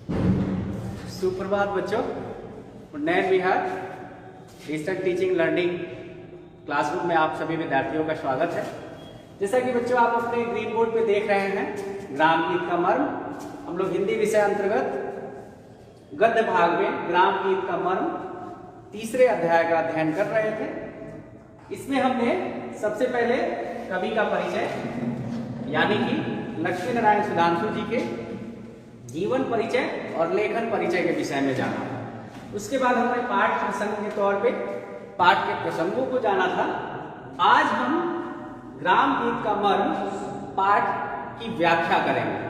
सुप्रभात बच्चों। नैन विहार digital teaching learning classroom में आप सभी विद्यार्थियों का स्वागत है। जैसा कि बच्चों आप अपने ग्रीन बोर्ड पे देख रहे हैं, ग्राम गीत का मर्म हम लोग हिंदी विषय अंतर्गत गद्य भाग में ग्राम गीत का मर्म तीसरे अध्याय का अध्ययन कर रहे थे। इसमें हमने सबसे पहले कवि का परिचय यानी कि लक्ष्मी नारायण सुधांशु जी के जीवन परिचय और लेखन परिचय के विषय में जाना था। उसके बाद हमने पाठ प्रसंग के तौर पे पाठ के प्रसंगों को जाना था। आज हम ग्राम गीत का मर्म पाठ की व्याख्या करेंगे।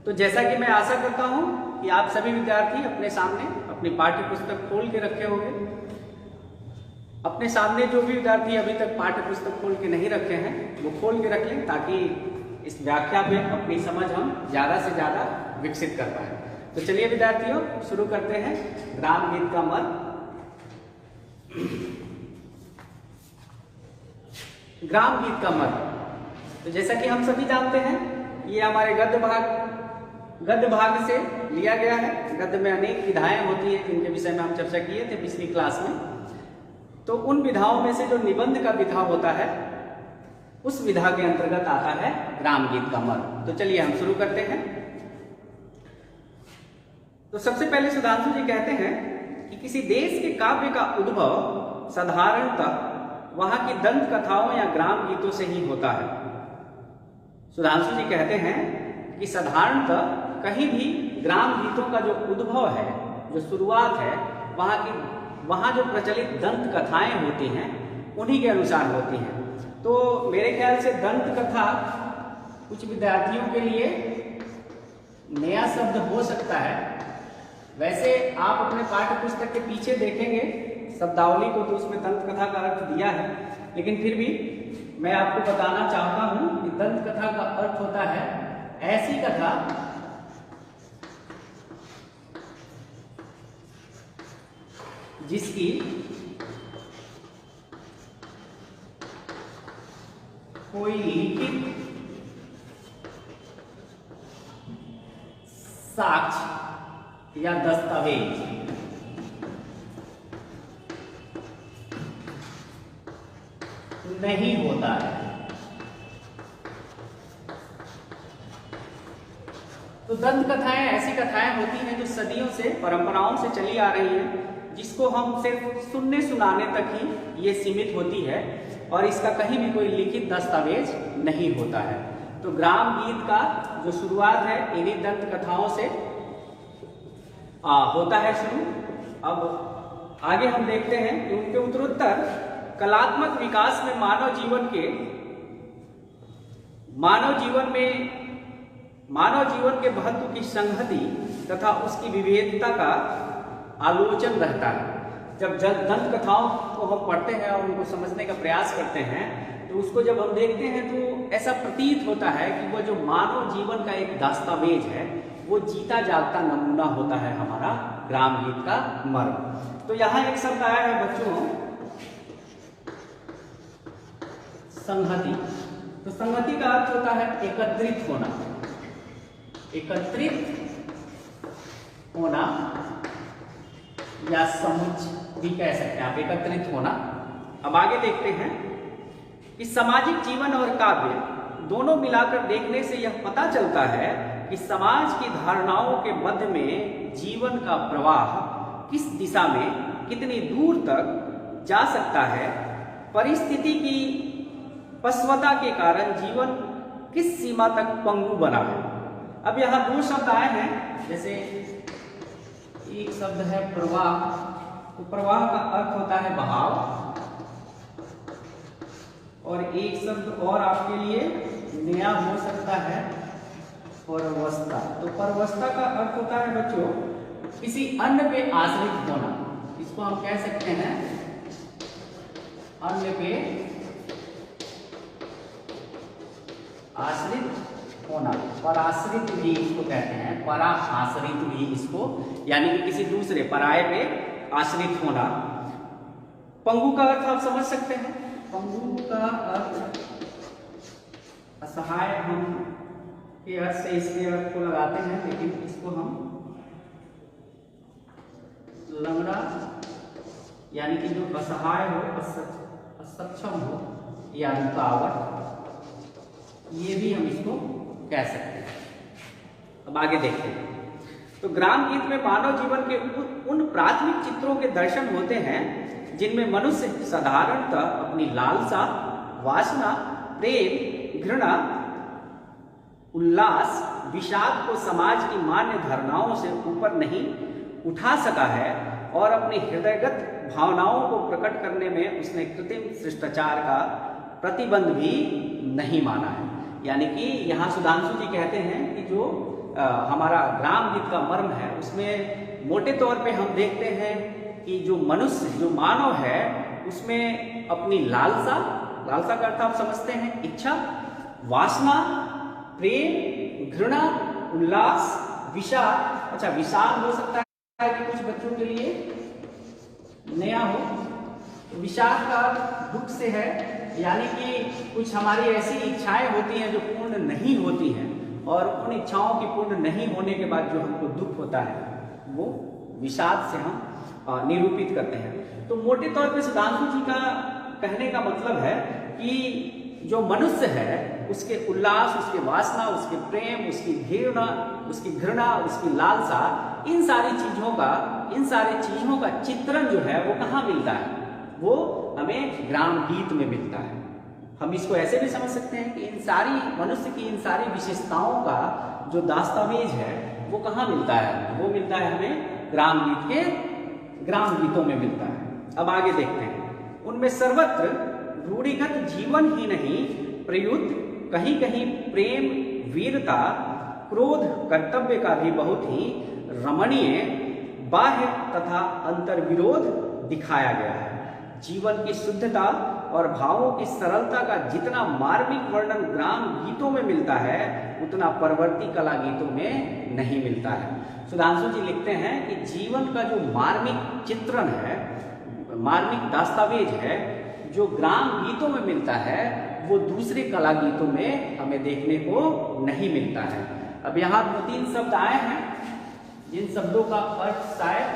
तो जैसा कि मैं आशा करता हूं कि आप सभी विद्यार्थी अपने सामने अपनी पाठ्य पुस्तक खोल के रखे होंगे। अपने सामने जो भी विद्यार्थी अभी तक पाठ्य पुस्तक खोल के नहीं रखे हैं वो खोल के रख लें, ताकि इस व्याख्या में अपनी समझ हम ज्यादा से ज्यादा विकसित कर पाए। तो चलिए विद्यार्थियों शुरू करते हैं ग्राम गीत का मर्म। ग्राम गीत का मर्म, तो जैसा कि हम सभी जानते हैं ये हमारे गद्य भाग से लिया गया है। गद्य में अनेक विधाएं होती हैं जिनके विषय में हम चर्चा किए थे पिछली क्लास में। तो उन विधाओं में से जो निबंध का विधा होता है उस विधा के अंतर्गत आता है ग्राम गीत का मर्म। तो चलिए हम शुरू करते हैं। तो सबसे पहले सुधांशु जी कहते हैं कि किसी देश के काव्य का उद्भव साधारणतः वहां की दंत कथाओं या ग्राम गीतों से ही होता है। सुधांशु जी कहते हैं कि साधारणतः कहीं भी ग्राम गीतों का जो उद्भव है, जो शुरुआत है, वहां जो प्रचलित दंत कथाएं होती हैं उन्हीं के अनुसार होती हैं। तो मेरे ख्याल से दंत कथा कुछ विद्यार्थियों के लिए नया शब्द हो सकता है। वैसे आप अपने पाठ्य पुस्तक के पीछे देखेंगे शब्दावली को, तो उसमें दंत कथा का अर्थ दिया है, लेकिन फिर भी मैं आपको बताना चाहता हूं कि दंत कथा का अर्थ होता है ऐसी कथा जिसकी कोई लिखित साक्ष्य या दस्तावेज नहीं होता है। तो दंत कथाएं ऐसी कथाएं होती हैं जो सदियों से परंपराओं से चली आ रही हैं, जिसको हम सिर्फ सुनने सुनाने तक ही ये सीमित होती है और इसका कहीं भी कोई लिखित दस्तावेज नहीं होता है। तो ग्राम गीत का जो शुरुआत है इन्हीं दंत कथाओं से होता है शुरू। अब आगे हम देखते हैं कि उनके उत्तरोत्तर कलात्मक विकास में मानव जीवन के महत्व की संहति तथा उसकी विविधता का आलोचन रहता है। जब दंत कथाओं को हम पढ़ते हैं और उनको समझने का प्रयास करते हैं तो उसको जब हम देखते हैं तो ऐसा प्रतीत होता है कि वह जो मानव जीवन का एक दस्तावेज है वो जीता जागता नमूना होता है हमारा ग्राम गीत का मर्म। तो यहाँ एक शब्द आया है बच्चों, संहति। तो संहति का अर्थ होता है एकत्रित होना, या समुच्चय भी कह सकते हैं आप, एकत्रित होना। अब आगे देखते हैं कि सामाजिक जीवन और काव्य दोनों मिलाकर देखने से यह पता चलता है कि समाज की धारणाओं के मध्य में जीवन का प्रवाह किस दिशा में कितनी दूर तक जा सकता है। परिस्थिति की पश्वता के कारण जीवन किस सीमा तक पंगु बना है। अब यहाँ दो शब्द आए हैं, जैसे एक शब्द है प्रवाह। तो प्रवाह का अर्थ होता है बहाव, और एक शब्द और आपके लिए नया हो सकता है परवस्था। तो परवस्था का अर्थ होता है बच्चों किसी अन्य पे आश्रित होना। इसको हम कह सकते हैं अन्य पे आश्रित होना। पराश्रित भी इसको कहते हैं, पराश्रित भी इसको, यानी कि किसी दूसरे पराये पे आश्रित होना। पंगु का अर्थ आप समझ सकते हैं। पंगु का अर्थ असहाय हम के अर्थ से इसके अर्थ को लगाते हैं, लेकिन इसको हम लंगड़ा यानी कि जो असहाय हो, असक्षम हो या रुकावट, ये भी हम इसको कह सकते हैं। अब आगे देखते हैं। तो ग्राम गीत में मानव जीवन के उन प्राथमिक चित्रों के दर्शन होते हैं जिनमें मनुष्य साधारणतः अपनी लालसा, वासना, प्रेम, घृणा, उल्लास, विषाद को समाज की मान्य धारणाओं से ऊपर नहीं उठा सका है और अपनी हृदयगत भावनाओं को प्रकट करने में उसने कृत्रिम शिष्टाचार का प्रतिबंध भी नहीं माना है। यानी कि यहाँ सुधांशु जी कहते हैं कि जो हमारा ग्राम गीत का मर्म है, उसमें मोटे तौर पे हम देखते हैं कि जो मनुष्य, जो मानव है, उसमें अपनी लालसा का अर्थ आप समझते हैं, इच्छा, वासना, प्रेम, घृणा, उल्लास, विषाद। अच्छा, विषाद हो सकता है कि कुछ बच्चों के लिए नया हो, तो विषाद का दुख से है, यानी कि कुछ हमारी ऐसी इच्छाएं होती हैं जो पूर्ण नहीं होती हैं, और उन इच्छाओं की पूर्ण नहीं होने के बाद जो हमको दुख होता है वो विषाद से हम निरूपित करते हैं। तो मोटे तौर पे सुधांशु जी का कहने का मतलब है कि जो मनुष्य है उसके उल्लास, उसके वासना, उसके प्रेम, उसकी घृणा, उसकी लालसा, इन सारी चीजों का चित्रण जो है वो कहाँ मिलता है? वो हमें ग्राम गीत में मिलता है। हम इसको ऐसे भी समझ सकते हैं कि मनुष्य की इन सारी विशेषताओं का जो दस्तावेज है वो कहाँ मिलता है? वो मिलता है हमें ग्राम गीतों में मिलता है। अब आगे देखते हैं। उनमें सर्वत्र रूढ़िगत जीवन ही नहीं प्रयुक्त कहीं कहीं प्रेम, वीरता, क्रोध, कर्तव्य का भी बहुत ही रमणीय बाह्य तथा अंतर्विरोध दिखाया गया है। जीवन की शुद्धता और भावों की सरलता का जितना मार्मिक वर्णन ग्राम गीतों में मिलता है उतना परवर्ती कला गीतों में नहीं मिलता है। सुधांशु जी लिखते हैं कि जीवन का जो मार्मिक चित्रण है, मार्मिक दस्तावेज है, जो ग्राम गीतों में मिलता है वो दूसरे कला गीतों में हमें देखने को नहीं मिलता है। अब यहाँ 2-3 शब्द आए हैं जिन शब्दों का अर्थ शायद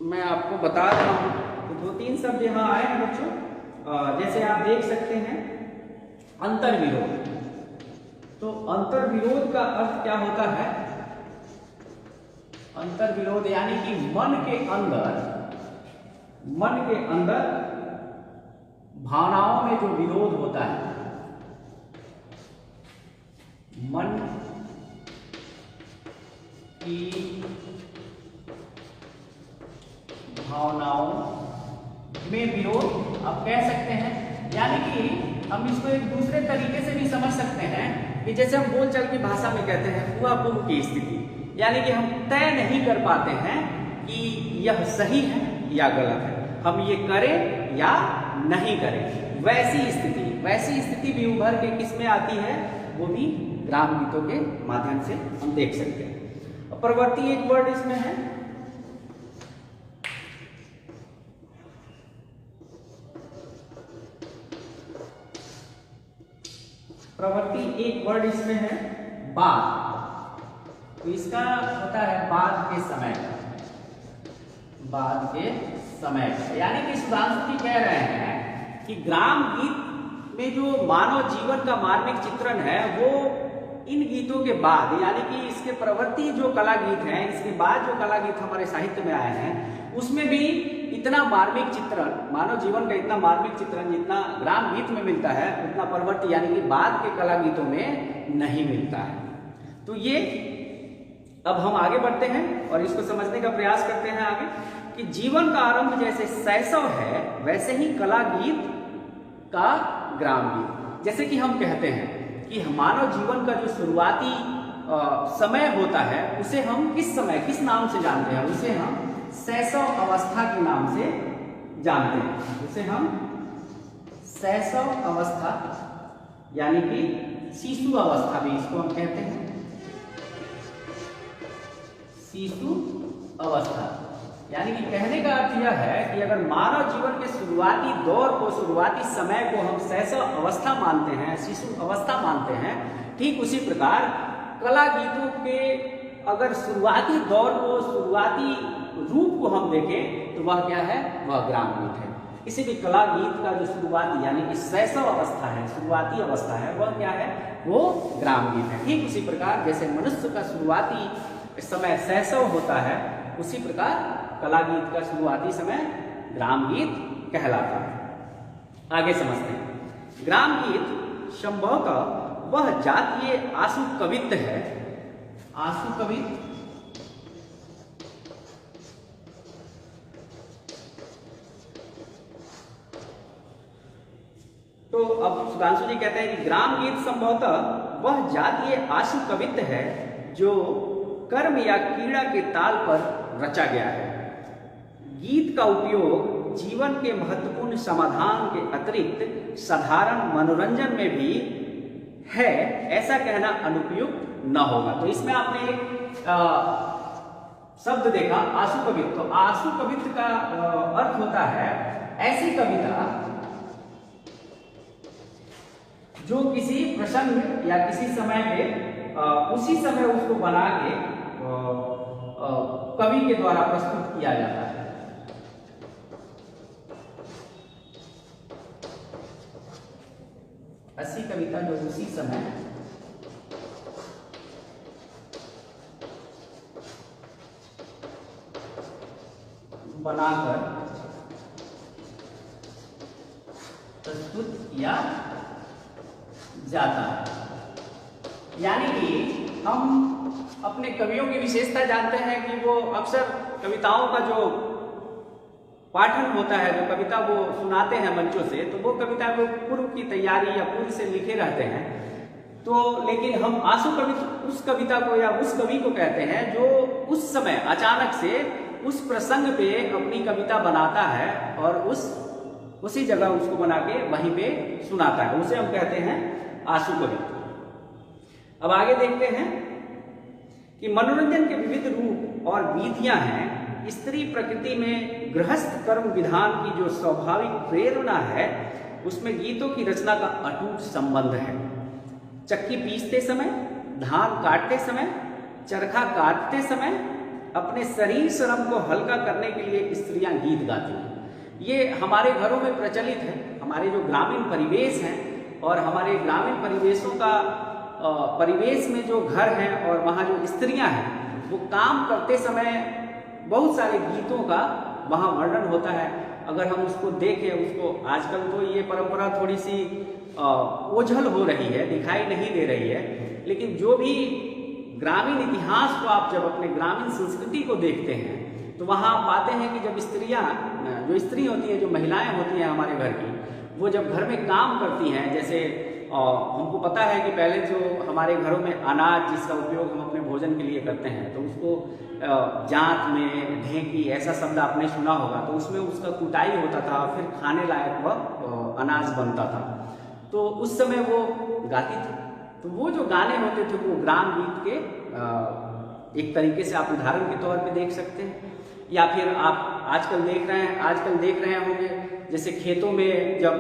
मैं आपको बता रहा हूं। तो 2-3 शब्द यहाँ आए हैं बच्चों, जैसे आप देख सकते हैं अंतर्विरोध। तो अंतर्विरोध का अर्थ क्या होता है? अंतर्विरोध यानी कि मन के अंदर भावनाओं में जो विरोध होता है, मन की भावनाओं में विरोध आप कह सकते हैं। यानी कि हम इसको एक दूसरे तरीके से भी समझ सकते हैं कि जैसे हम बोलचाल की भाषा में कहते हैं ऊहापोह की स्थिति, यानी कि हम तय नहीं कर पाते हैं कि यह सही है या गलत है, हम ये करें या नहीं करें। वैसी स्थिति भी उभर के किस में आती है? वो भी ग्राम गीतों के माध्यम से हम देख सकते हैं। प्रवृत्ति एक वर्ड इसमें है, प्रवृत्ति एक वर्ड इसमें है बाद। तो इसका होता है बाद के समय का, यानी कि सुधांशु जी कह रहे हैं कि ग्राम गीत में जो मानव जीवन का मार्मिक चित्रण है वो इन गीतों के बाद, यानी कि इसके प्रवृत्ति जो कला गीत हैं, इसके बाद जो कला गीत हमारे साहित्य में आए हैं, उसमें भी इतना मार्मिक चित्रण, मानव जीवन का इतना मार्मिक चित्रण जितना ग्राम गीत में मिलता है उतना प्रवृत्ति यानी कि बाद के कला गीतों में नहीं मिलता है। तो ये अब हम आगे बढ़ते हैं और इसको समझने का प्रयास करते हैं आगे कि जीवन का आरंभ जैसे शैशव है वैसे ही कला गीत का ग्राम गीत। जैसे कि हम कहते हैं कि मानव जीवन का जो शुरुआती समय होता है उसे हम किस नाम से जानते हैं? उसे हम शैशव अवस्था के नाम से जानते हैं। उसे हम शैशव अवस्था यानी कि शिशु अवस्था भी इसको हम कहते हैं, शिशु अवस्था। यानी कि कहने का अर्थ यह है कि अगर मानव जीवन के शुरुआती दौर को, शुरुआती समय को हम शैशव अवस्था मानते हैं, शिशु अवस्था मानते हैं, ठीक उसी प्रकार कला गीतों के अगर शुरुआती दौर को, शुरुआती रूप को हम देखें तो वह क्या है, वह ग्राम गीत है। किसी भी कला गीत का जो शुरुआती यानी कि शैशव अवस्था है, शुरुआती अवस्था है, वह क्या है, वो ग्राम गीत है। ठीक उसी प्रकार जैसे मनुष्य का शुरुआती समय शैशव होता है, उसी प्रकार कला गीत का शुरुआती समय ग्राम गीत कहलाता है। आगे समझते हैं। ग्राम गीत संभवतः वह जातीय आशु कवित्त है, आशु कवित्त, तो अब सुधांशु जी कहते हैं कि ग्राम गीत संभवतः वह जातीय आशु कवित्त है जो कर्म या क्रीड़ा के ताल पर रचा गया है। गीत का उपयोग जीवन के महत्वपूर्ण समाधान के अतिरिक्त साधारण मनोरंजन में भी है, ऐसा कहना अनुपयुक्त न होगा। तो इसमें आपने एक शब्द देखा आशु कवित्त। तो आशु कवित्त का अर्थ होता है ऐसी कविता जो किसी प्रसंग या किसी समय में उसी समय उसको बना के कवि के द्वारा प्रस्तुत किया जाता है। ऐसी कविता जो उसी समय बनाकर प्रस्तुत किया जाता है। यानी कि हम अपने कवियों की विशेषता जानते हैं कि वो अक्सर कविताओं का जो पाठन होता है, जो कविता वो सुनाते हैं मंचों से, तो वो कविता वो पूर्व की तैयारी या पूर्व से लिखे रहते हैं। तो लेकिन हम आशु कविता उस कविता को या उस कवि को कहते हैं जो उस समय अचानक से उस प्रसंग पे अपनी कविता बनाता है और उसी जगह उसको बना के वहीं पे सुनाता है, उसे हम कहते हैं आशु कविता। अब आगे देखते हैं कि मनोरंजन के विविध रूप और विधियां हैं। स्त्री प्रकृति में गृहस्थ कर्म विधान की जो स्वाभाविक प्रेरणा है, उसमें गीतों की रचना का अटूट संबंध है। चक्की पीसते समय, धान काटते समय, चरखा काटते समय अपने शरीर श्रम को हल्का करने के लिए स्त्रियां गीत गाती हैं। ये हमारे घरों में प्रचलित है। हमारे जो ग्रामीण परिवेश हैं और हमारे ग्रामीण परिवेशों का परिवेश में जो घर हैं और वहाँ जो स्त्रियां हैं, वो काम करते समय बहुत सारे गीतों का वहाँ वर्णन होता है। अगर हम उसको देखें, उसको आजकल तो ये परंपरा थोड़ी सी ओझल हो रही है, दिखाई नहीं दे रही है, लेकिन जो भी ग्रामीण इतिहास को आप जब अपने ग्रामीण संस्कृति को देखते हैं तो वहाँ आप पाते हैं कि जब स्त्रियाँ, जो स्त्री होती हैं, जो महिलाएं होती हैं हमारे घर की, वो जब घर में काम करती हैं, जैसे हमको पता है कि पहले जो हमारे घरों में अनाज जिसका उपयोग हम अपने भोजन के लिए करते हैं, तो उसको जांत में ढेंकी ऐसा शब्द आपने सुना होगा, तो उसमें उसका कुटाई होता था, फिर खाने लायक वह अनाज बनता था। तो उस समय वो गाती थी। तो वो जो गाने होते थे वो ग्राम गीत के एक तरीके से आप उदाहरण के तौर पे देख सकते हैं। या फिर आप आजकल देख रहे होंगे, जैसे खेतों में जब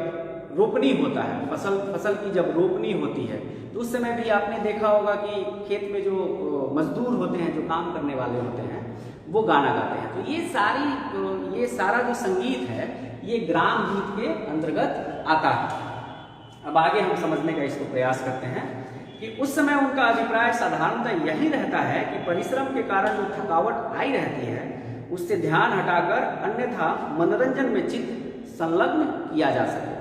रोपनी होता है, फसल की जब रोपनी होती है, तो उस समय भी आपने देखा होगा कि खेत में जो मजदूर होते हैं, जो काम करने वाले होते हैं, वो गाना गाते हैं। तो ये सारा जो संगीत है, ये ग्राम गीत के अंतर्गत आता है। अब आगे हम समझने का इसको प्रयास करते हैं कि उस समय उनका अभिप्राय साधारणतः यही रहता है कि परिश्रम के कारण जो थकावट आई रहती है, उससे ध्यान हटाकर अन्यथा मनोरंजन में चित्त संलग्न किया जा सके।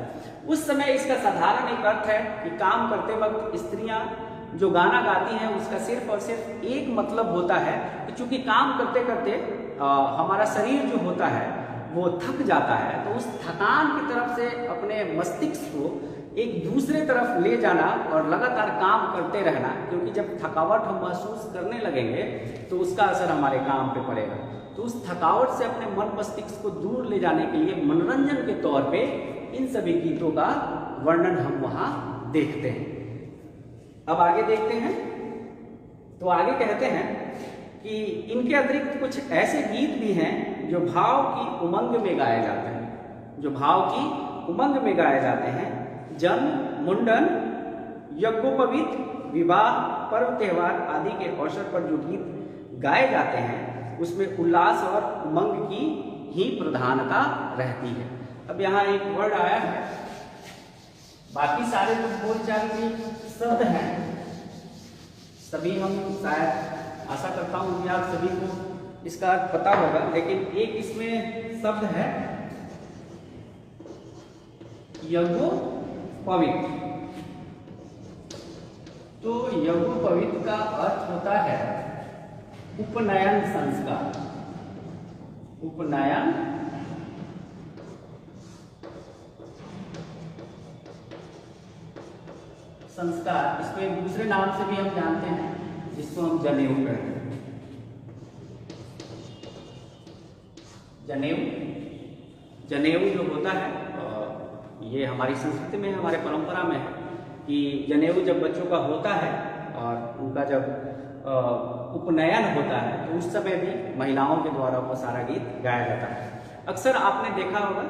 उस समय इसका साधारण एक अर्थ है कि काम करते वक्त स्त्रियां जो गाना गाती हैं, उसका सिर्फ और सिर्फ एक मतलब होता है कि चूंकि काम करते करते हमारा शरीर जो होता है वो थक जाता है, तो उस थकान की तरफ से अपने मस्तिष्क को एक दूसरे तरफ ले जाना और लगातार काम करते रहना, क्योंकि जब थकावट हम महसूस करने लगेंगे तो उसका असर हमारे काम पे पड़ेगा। तो उस थकावट से अपने मन मस्तिष्क को दूर ले जाने के लिए मनोरंजन के तौर पे इन सभी गीतों का वर्णन हम वहां देखते हैं। अब आगे देखते हैं। तो आगे कहते हैं कि इनके अतिरिक्त कुछ ऐसे गीत भी हैं जो भाव की उमंग में गाए जाते हैं, जो भाव की उमंग में गाए जाते हैं। जन्म, मुंडन, यज्ञोपवीत, विवाह, पर्व त्योहार आदि के अवसर पर जो गीत गाए जाते हैं उसमें उल्लास और उमंग की ही प्रधानता रहती है। अब यहाँ एक वर्ड आया है, बाकी सारे जो बोलचाल के शब्द हैं सभी हम शायद आशा करता हूँ कि आप सभी को इसका अर्थ पता होगा, लेकिन एक इसमें शब्द है यज्ञोपवीत। तो यज्ञोपवीत का अर्थ होता है उपनयन संस्कार। उपनयन संस्कार, इसमें दूसरे नाम से भी हम जानते हैं जिसको हम जनेऊ कहते हैं। जनेऊ, जनेऊ जो होता है ये हमारी संस्कृति में, हमारे परंपरा में है कि जनेऊ जब बच्चों का होता है और उनका जब उपनयन होता है तो उस समय भी महिलाओं के द्वारा वो सारा गीत गाया जाता है। अक्सर आपने देखा होगा,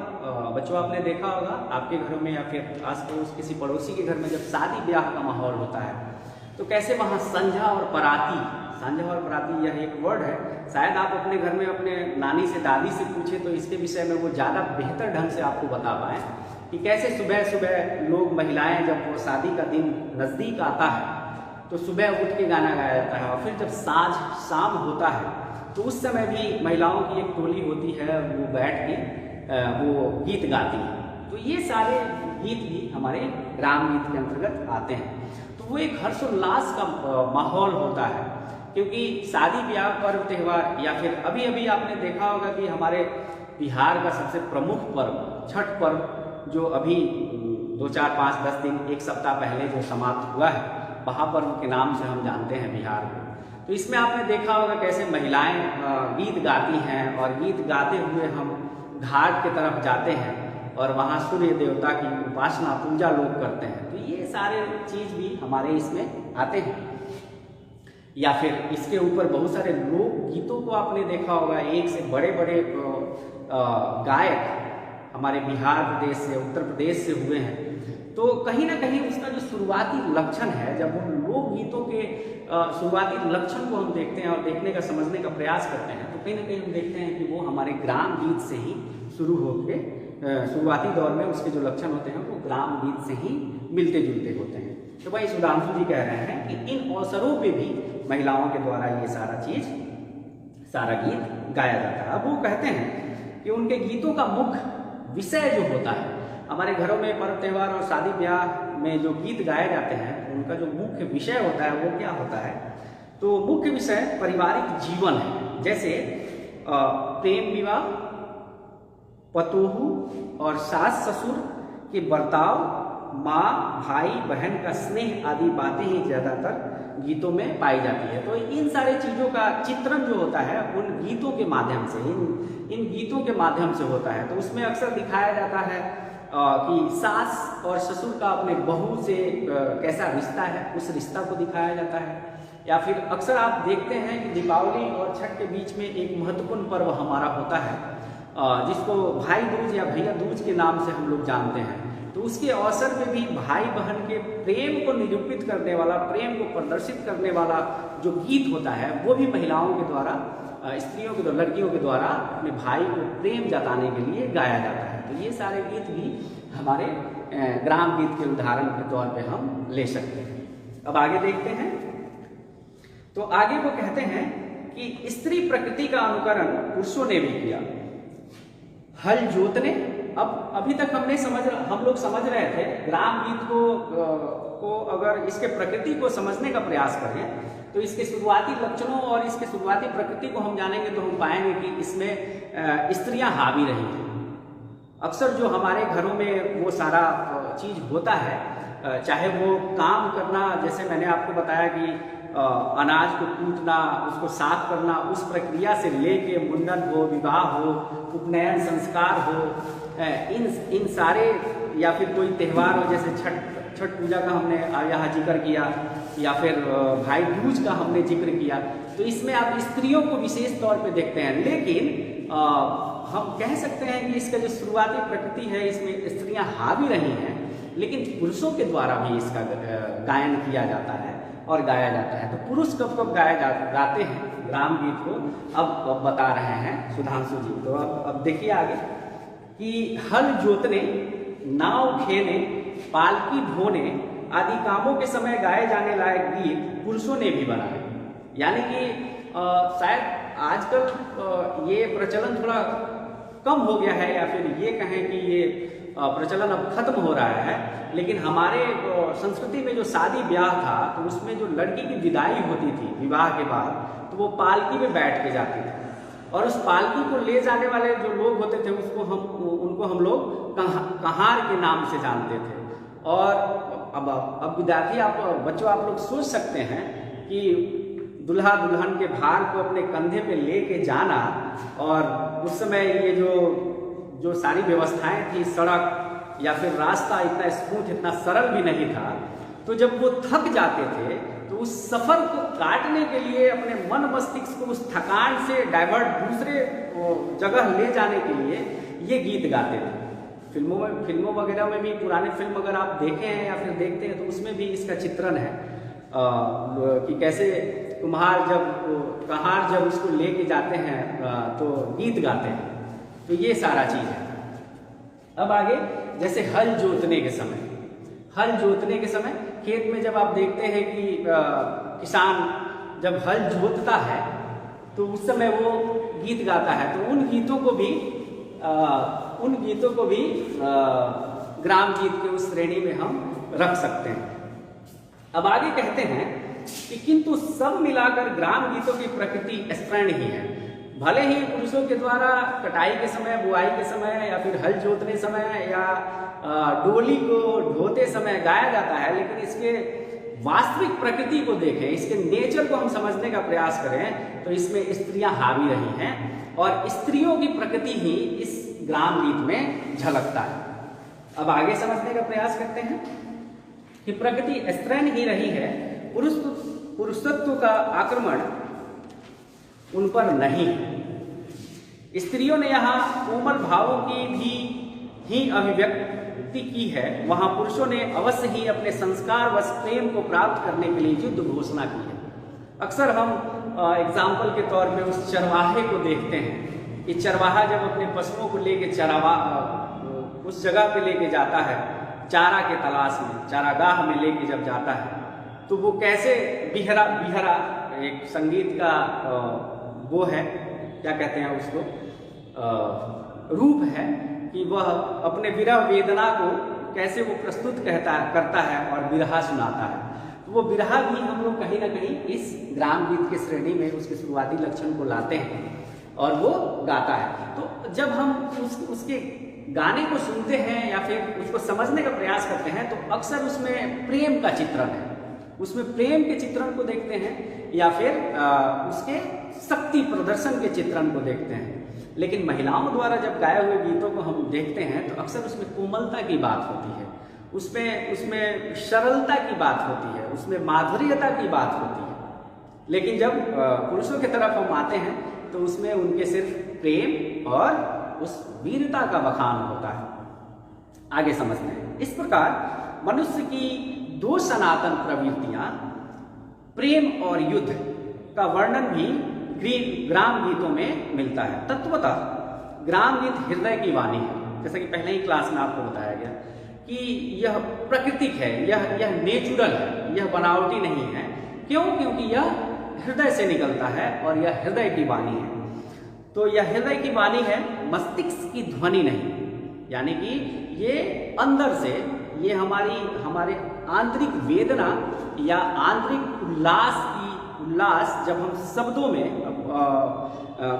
बच्चों आपने देखा होगा आपके घरों में या फिर आस पड़ोस किसी पड़ोसी के घर में जब शादी ब्याह का माहौल होता है तो कैसे वहाँ संझा और पराती, संझा और पराती यह एक वर्ड है, शायद आप अपने घर में अपने नानी से दादी से पूछे तो इसके विषय में वो ज़्यादा बेहतर ढंग से आपको बता पाएँ कि कैसे सुबह सुबह लोग, महिलाएं जब वो शादी का दिन नज़दीक आता है तो सुबह उठ के गाना गाया जाता है और फिर जब साँझ शाम होता है तो उस समय भी महिलाओं की एक टोली होती है, वो बैठ के वो गीत गाती है। तो ये सारे गीत भी हमारे ग्राम गीत के अंतर्गत आते हैं। तो वो एक हर्षोल्लास का माहौल होता है, क्योंकि शादी ब्याह, पर्व त्योहार या फिर अभी अभी आपने देखा होगा कि हमारे बिहार का सबसे प्रमुख पर्व छठ पर्व, जो अभी 2, 4, 5, 10 दिन, एक सप्ताह पहले जो समाप्त हुआ है, महापर्व के नाम से हम जानते हैं बिहार को। तो इसमें आपने देखा होगा कैसे महिलाएं गीत गाती हैं और गीत गाते हुए हम घाट की तरफ जाते हैं और वहाँ सूर्य देवता की उपासना पूजा लोग करते हैं। तो ये सारे चीज़ भी हमारे इसमें आते हैं। या फिर इसके ऊपर बहुत सारे लोक गीतों को आपने देखा होगा, एक से बड़े बड़े गायक हमारे बिहार प्रदेश से, उत्तर प्रदेश से हुए हैं। तो कहीं ना कहीं उसका जो शुरुआती लक्षण है, जब उन लोक गीतों के शुरुआती लक्षण को हम देखते हैं और देखने का, समझने का प्रयास करते हैं, तो कहीं ना कहीं हम देखते हैं कि वो हमारे ग्राम गीत से ही शुरू होकर शुरुआती दौर में उसके जो लक्षण होते हैं वो ग्राम गीत से ही मिलते जुलते होते हैं। तो भाई सुधांशु जी कह रहे हैं कि इन अवसरों पे भी महिलाओं के द्वारा ये सारा गीत गाया जाता है। अब वो कहते हैं कि उनके गीतों का मुख्य विषय जो होता है, हमारे घरों में पर्व त्योहार और शादी ब्याह में जो गीत गाए जाते हैं उनका जो मुख्य विषय होता है वो क्या होता है? तो मुख्य विषय पारिवारिक जीवन है, जैसे प्रेम विवाह, पतोहू और सास ससुर के बर्ताव, माँ भाई बहन का स्नेह आदि बातें ही ज़्यादातर गीतों में पाई जाती है। तो इन सारे चीज़ों का चित्रण जो होता है उन गीतों के माध्यम से, इन गीतों के माध्यम से होता है। तो उसमें अक्सर दिखाया जाता है कि सास और ससुर का अपने बहू से कैसा रिश्ता है, उस रिश्ता को दिखाया जाता है। या फिर अक्सर आप देखते हैं कि दीपावली और छठ के बीच में एक महत्वपूर्ण पर्व हमारा होता है जिसको भाई दूज या भैया दूज के नाम से हम लोग जानते हैं। तो उसके अवसर पे भी भाई बहन के प्रेम को निरूपित करने वाला, प्रेम को प्रदर्शित करने वाला जो गीत होता है वो भी महिलाओं के द्वारा, स्त्रियों के द्वारा, लड़कियों के द्वारा अपने भाई को प्रेम जताने के लिए गाया जाता है। तो ये सारे गीत भी हमारे ग्राम गीत के उदाहरण के तौर पे हम ले सकते हैं। अब आगे देखते हैं। तो आगे वो कहते हैं कि स्त्री प्रकृति का अनुकरण पुरुषों ने भी किया। हल जोतने, अब अभी तक हम लोग समझ रहे थे ग्राम गीत को अगर इसके प्रकृति को समझने का प्रयास करें तो इसके शुरुआती लक्षणों और इसके शुरुआती प्रकृति को हम जानेंगे तो हम पाएंगे कि इसमें स्त्रियां हावी रही हैं। अक्सर जो हमारे घरों में वो सारा चीज़ होता है, चाहे वो काम करना, जैसे मैंने आपको बताया कि अनाज को कूटना, उसको साफ करना, उस प्रक्रिया से लेके मुंडन हो, विवाह हो, उपनयन संस्कार हो, इन सारे, या फिर कोई त्यौहार हो जैसे छठ पूजा का हमने यहाँ जिक्र किया, या फिर भाई दूज का हमने जिक्र किया, तो इसमें आप स्त्रियों को विशेष तौर पे देखते हैं। लेकिन हम कह सकते हैं कि इसका जो शुरुआती प्रकृति है इसमें स्त्रियां हावी रही हैं, लेकिन पुरुषों के द्वारा भी इसका गायन किया जाता है और गाया जाता है। तो पुरुष कब कब गाते हैं ग्राम गीत को, अब बता रहे हैं सुधांशु जी। तो अब देखिए आगे कि हल जोतने, नाव खेने, पालकी ढोने आदि कामों के समय गाए जाने लायक गीत पुरुषों ने भी बनाए। यानी कि शायद आजकल ये प्रचलन थोड़ा कम हो गया है, या फिर ये कहें कि ये प्रचलन अब खत्म हो रहा है, लेकिन हमारे संस्कृति में जो शादी ब्याह था तो उसमें जो लड़की की विदाई होती थी विवाह के बाद, तो वो पालकी में बैठ के जाती थी, और उस पालकी को ले जाने वाले जो लोग होते थे उनको हम लोग कहार के नाम से जानते थे। और अब विद्यार्थी बच्चों आप लोग सोच सकते हैं कि दुल्हा दुल्हन के भार को अपने कंधे पे लेके जाना, और उस समय ये जो सारी व्यवस्थाएं थी, सड़क या फिर रास्ता इतना स्मूथ, इतना सरल भी नहीं था, तो जब वो थक जाते थे तो उस सफर को काटने के लिए अपने मन मस्तिष्क को उस थकान से डाइवर्ट दूसरे जगह ले जाने के लिए ये गीत गाते थे। फिल्मों वगैरह में भी, पुराने फिल्म अगर आप देखे हैं या फिर देखते हैं तो उसमें भी इसका चित्रण है कि कैसे कहार जब उसको लेके जाते हैं तो गीत गाते हैं। तो ये सारा चीज है। अब आगे जैसे हल जोतने के समय खेत में जब आप देखते हैं कि किसान जब हल जोतता है तो उस समय वो गीत गाता है, तो उन गीतों को भी ग्राम गीत के उस श्रेणी में हम रख सकते हैं। अब आगे कहते हैं कि किंतु सब मिलाकर ग्राम गीतों की प्रकृति स्त्रीण ही है। भले ही पुरुषों के द्वारा कटाई के समय, बुआई के समय, या फिर हल जोतने समय, या डोली को ढोते समय गाया जाता है, लेकिन इसके वास्तविक प्रकृति को देखें, इसके नेचर को हम समझने का प्रयास करें तो इसमें स्त्रियां हावी रही हैं, और स्त्रियों की प्रकृति ही इस ग्राम गीत में झलकता है। अब आगे समझने का प्रयास करते हैं कि प्रकृति स्त्रीण ही रही है, पुरुषत्व का आक्रमण उन पर नहीं। स्त्रियों ने यहाँ कोमल भावों की भी ही अभिव्यक्ति की है, वहां पुरुषों ने अवश्य ही अपने संस्कार व प्रेम को प्राप्त करने के लिए युद्ध घोषणा की है। अक्सर हम एग्जाम्पल के तौर पे उस चरवाहे को देखते हैं कि चरवाहा जब अपने पशुओं को लेके उस जगह पे लेके जाता है, चारा के तलाश में, चारागाह में लेके जब जाता है, तो वो कैसे बिहरा एक संगीत का वो है, क्या कहते हैं उसको, रूप है कि वह अपने विरह वेदना को कैसे वो प्रस्तुत करता है और बिरहा सुनाता है। तो वो बिरहा भी हम लोग कहीं ना कहीं इस ग्राम गीत के श्रेणी में उसके शुरुआती लक्षण को लाते हैं और वो गाता है। तो जब हम उसके गाने को सुनते हैं या फिर उसको समझने का प्रयास करते हैं तो अक्सर उसमें प्रेम का चित्रण है, उसमें प्रेम के चित्रण को देखते हैं या फिर उसके शक्ति प्रदर्शन के चित्रण को देखते हैं। लेकिन महिलाओं द्वारा जब गाए हुए गीतों को हम देखते हैं तो अक्सर उसमें कोमलता की बात होती है, उसमें सरलता की बात होती है, उसमें माधुर्यता की बात होती है। लेकिन जब पुरुषों की तरफ हम आते हैं तो उसमें उनके सिर्फ प्रेम और उस वीरता का बखान होता है। आगे समझते हैं। इस प्रकार मनुष्य की दो सनातन प्रवृत्तियां, प्रेम और युद्ध का वर्णन भी ग्राम गीतों में मिलता है। तत्वतः ग्राम गीत हृदय की वाणी है, जैसा कि पहले ही क्लास में आपको बताया गया कि यह प्राकृतिक है, यह नेचुरल है, यह बनावटी नहीं है। क्यों? क्योंकि यह हृदय से निकलता है और यह हृदय की वाणी है। तो यह हृदय की वाणी है, मस्तिष्क की ध्वनि नहीं। यानी कि ये अंदर से, ये हमारे आंतरिक वेदना या आंतरिक उल्लास जब हम शब्दों में,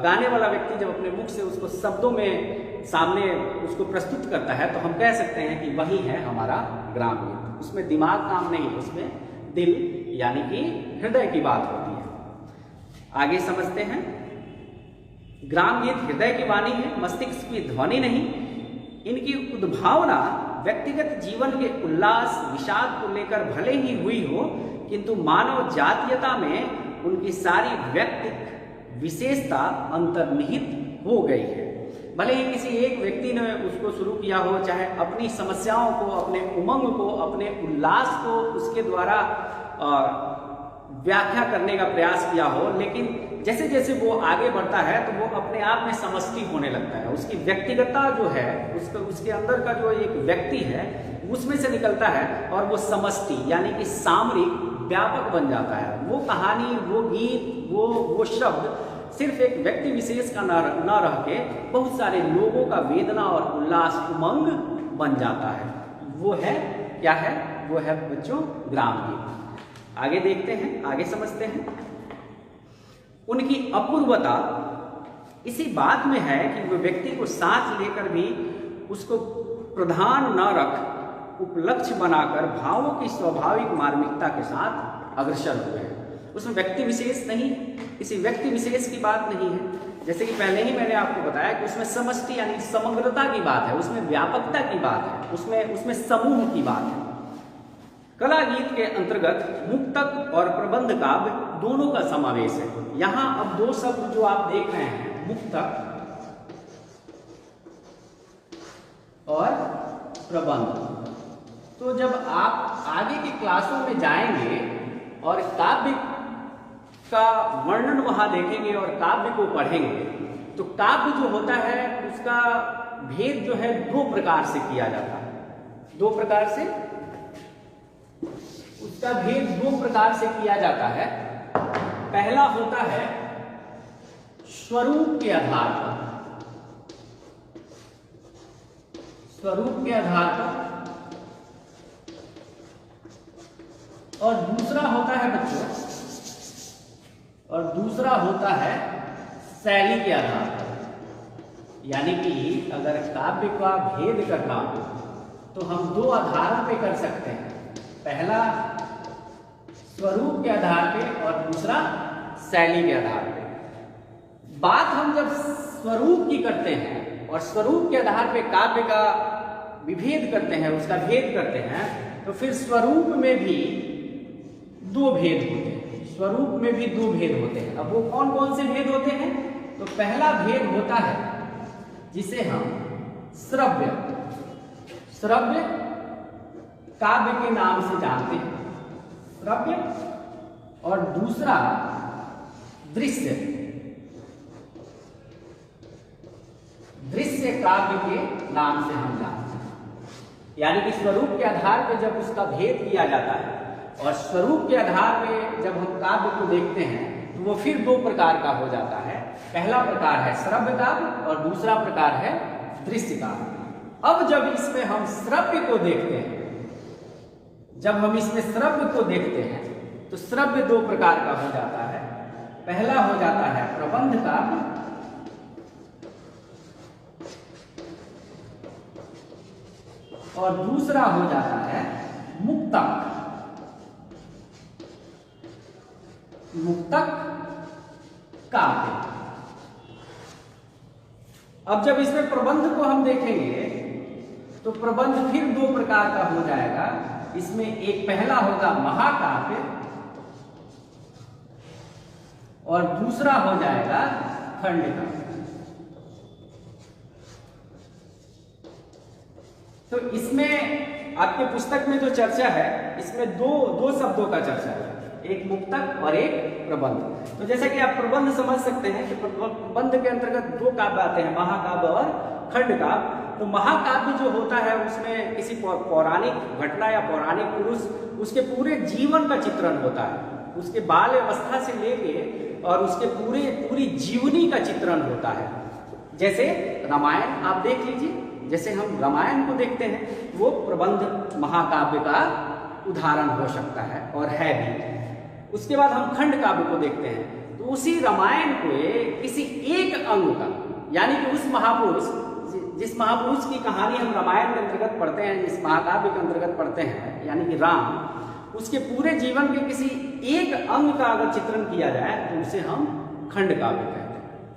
गाने वाला व्यक्ति जब अपने मुख से उसको शब्दों में सामने उसको प्रस्तुत करता है तो हम कह सकते हैं कि वही है हमारा ग्राम गीत। उसमें दिमाग काम नहीं, उसमें दिल यानी कि हृदय की बात होती है। आगे समझते हैं। ग्राम गीत हृदय की वाणी है, मस्तिष्क की ध्वनि नहीं। इनकी उद्भावना व्यक्तिगत जीवन के उल्लास विषाद को लेकर भले ही हुई हो, किंतु मानव जातीयता में उनकी सारी व्यक्तिक विशेषता अंतर्निहित हो गई है। भले ही किसी एक व्यक्ति ने उसको शुरू किया हो, चाहे अपनी समस्याओं को, अपने उमंग को, अपने उल्लास को उसके द्वारा व्याख्या करने का प्रयास किया हो, लेकिन जैसे जैसे वो आगे बढ़ता है तो वो अपने आप में समष्टि होने लगता है। उसकी व्यक्तिगतता जो है, उसके अंदर का जो एक व्यक्ति है उसमें से निकलता है और वो समष्टि यानी कि सामरिक व्यापक बन जाता है। वो कहानी, वो गीत, वो शब्द सिर्फ एक व्यक्ति विशेष का न रह के बहुत सारे लोगों का वेदना और उल्लास, उमंग बन जाता है। वो है क्या है? वो है बच्चों ग्राम गीत। आगे देखते हैं, आगे समझते हैं। उनकी अपूर्वता इसी बात में है कि वो व्यक्ति को साथ लेकर भी उसको प्रधान न रख उपलक्ष्य बनाकर भावों की स्वाभाविक मार्मिकता के साथ अग्रसर हुए हैं। उसमें व्यक्ति विशेष नहीं, किसी व्यक्ति विशेष की बात नहीं है। जैसे कि पहले ही मैंने आपको बताया कि उसमें समष्टि यानी समग्रता की बात है, उसमें व्यापकता की बात है, उसमें समूह की बात है। कला गीत के अंतर्गत मुक्तक और प्रबंध काव्य दोनों का समावेश है। यहाँ अब दो शब्द जो आप देख रहे हैं, मुक्तक और प्रबंध, तो जब आप आगे की क्लासों में जाएंगे और काव्य का वर्णन वहां देखेंगे और काव्य को पढ़ेंगे, तो काव्य जो होता है उसका भेद जो है दो प्रकार से किया जाता है। दो प्रकार से उसका भेद दो प्रकार से किया जाता है। पहला होता है स्वरूप के आधार पर, स्वरूप के आधार पर, और दूसरा होता है बच्चों, और दूसरा होता है शैली के आधार पर। यानी कि अगर काव्य का भेद करना हो तो हम दो आधारों पे कर सकते हैं। पहला स्वरूप के आधार पे और दूसरा शैली के आधार पे। बात हम जब स्वरूप की करते हैं और स्वरूप के आधार पे काव्य का विभेद करते हैं, उसका भेद करते हैं, तो फिर स्वरूप में भी दो भेद होते हैं। स्वरूप में भी दो भेद होते हैं। अब वो कौन कौन से भेद होते हैं? तो पहला भेद होता है जिसे हम श्रव्य काव्य के नाम से जानते हैं, श्रव्य, और दूसरा दृश्य काव्य के नाम से हम जानते हैं। यानी कि स्वरूप के आधार पर जब उसका भेद किया जाता है और स्वरूप के आधार पे जब हम काव्य को देखते हैं तो वो फिर दो प्रकार का हो जाता है। पहला प्रकार है श्रव्य काव्य और दूसरा प्रकार है दृश्य काव्य। अब जब इसमें हम श्रव्य को देखते हैं, जब हम इसमें श्रव्य को देखते हैं तो श्रव्य दो प्रकार का हो जाता है। पहला हो जाता है प्रबंध काव्य और दूसरा हो जाता है मुक्तक काव्य। अब जब इसमें प्रबंध को हम देखेंगे तो प्रबंध फिर दो प्रकार का हो जाएगा। इसमें एक पहला होगा महाकाव्य और दूसरा हो जाएगा खंड काव्य। तो इसमें आपके पुस्तक में जो चर्चा है, इसमें दो शब्दों का चर्चा है, एक मुक्तक और एक प्रबंध। तो जैसा कि आप प्रबंध समझ सकते हैं कि प्रबंध के अंतर्गत दो काव्य आते हैं, महाकाव्य और खंड काव्य। तो महाकाव्य जो होता है उसमें किसी पौराणिक घटना या पौराणिक पुरुष, उसके पूरे जीवन का चित्रण होता है, उसके बाल अवस्था से लेके और उसके पूरी जीवनी का चित्रण होता है। जैसे रामायण आप देख लीजिए, जैसे हम रामायण को देखते हैं, वो प्रबंध महाकाव्य का उदाहरण हो सकता है और है भी। उसके बाद हम खंड काव्य को देखते हैं तो उसी रामायण को किसी एक अंग का, यानी कि उस महापुरुष, जिस महापुरुष की कहानी हम रामायण के अंतर्गत पढ़ते हैं, जिस महाकाव्य के अंतर्गत पढ़ते हैं, यानी कि राम, उसके पूरे जीवन के किसी एक अंग का अगर चित्रण किया जाए तो उसे हम खंड काव्य कहते हैं।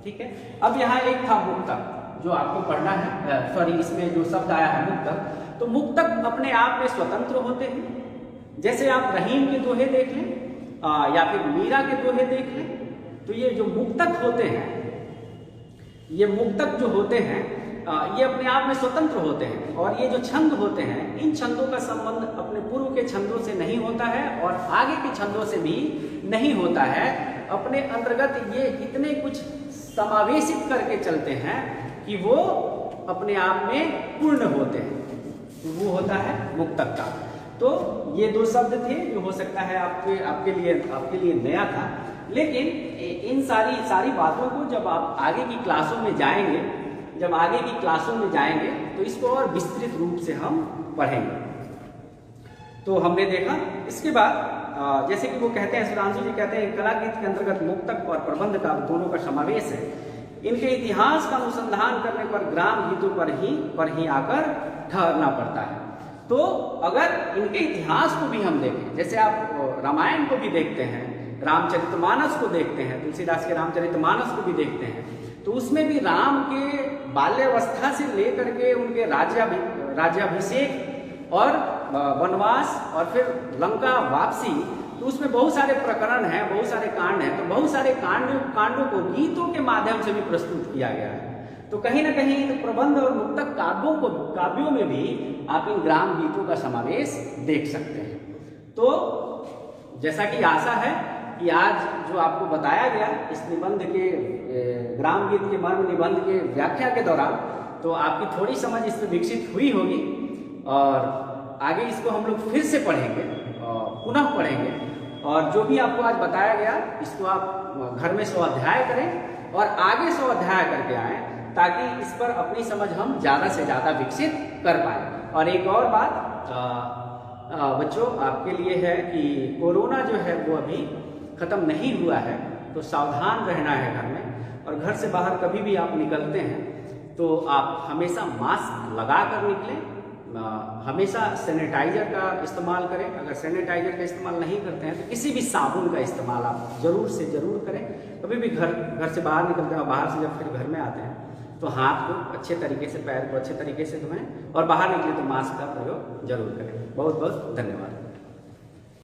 ठीक है। अब यहाँ एक था मुक्तक जो आपको पढ़ना है, सॉरी इसमें जो शब्द आया है मुक्तक, तो मुक्तक अपने आप में स्वतंत्र होते हैं। जैसे आप रहीम के दोहे देख लें या फिर मीरा के दोहे देख लें, तो ये जो मुक्तक होते हैं ये मुक्तक जो होते हैं ये अपने आप में स्वतंत्र होते हैं, और ये जो छंद होते हैं इन छंदों का संबंध अपने पूर्व के छंदों से नहीं होता है और आगे के छंदों से भी नहीं होता है। अपने अंतर्गत ये इतने कुछ समावेशित करके चलते हैं कि वो अपने आप में पूर्ण होते हैं, तो वो होता है मुक्तक का। तो ये दो शब्द थे जो हो सकता है आपके लिए नया था, लेकिन इन सारी बातों को जब आप आगे की क्लासों में जाएंगे तो इसको और विस्तृत रूप से हम पढ़ेंगे। तो हमने देखा इसके बाद जैसे कि वो कहते हैं, सुधांशु जी कहते हैं कला गीत के अंतर्गत मुक्तक और प्रबंध का दोनों का समावेश है। इनके इतिहास का अनुसंधान करने पर ग्राम गीतों पर ही आकर ठहरना पड़ता है। तो अगर इनके इतिहास को भी हम देखें, जैसे आप रामायण को भी देखते हैं, रामचरितमानस को देखते हैं, तुलसीदास के रामचरितमानस को भी देखते हैं, तो उसमें भी राम के बाल्यावस्था से लेकर के उनके राज्याभिषेक और वनवास और फिर लंका वापसी, तो उसमें बहुत सारे प्रकरण हैं, बहुत सारे कांड हैं। तो बहुत सारे कांडों को गीतों के माध्यम से भी प्रस्तुत किया गया है। तो कहीं ना कहीं इन प्रबंध और मुक्तक काव्यों में भी आप इन ग्राम गीतों का समावेश देख सकते हैं। तो जैसा कि आशा है कि आज जो आपको बताया गया इस निबंध के ग्राम गीत के मर्म निबंध के व्याख्या के दौरान, तो आपकी थोड़ी समझ इसमें विकसित हुई होगी, और आगे इसको हम लोग फिर से पढ़ेंगे और पुनः पढ़ेंगे, और जो भी आपको आज बताया गया इसको आप घर में स्वाध्याय करें और आगे स्वाध्याय करके आएँ, ताकि इस पर अपनी समझ हम ज़्यादा से ज़्यादा विकसित कर पाए। और एक और बात बच्चों आपके लिए है कि कोरोना जो है वो अभी ख़त्म नहीं हुआ है, तो सावधान रहना है घर में, और घर से बाहर कभी भी आप निकलते हैं तो आप हमेशा मास्क लगा कर निकलें, हमेशा सैनिटाइजर का इस्तेमाल करें। अगर सैनिटाइजर का इस्तेमाल नहीं करते हैं तो किसी भी साबुन का इस्तेमाल आप ज़रूर से ज़रूर करें। कभी भी घर से बाहर निकलते हैं, बाहर से जब फिर घर में आते हैं तो हाथ को अच्छे तरीके से, पैर को अच्छे तरीके से धोएं, और बाहर निकले तो मास्क का प्रयोग जरूर करें। बहुत बहुत धन्यवाद।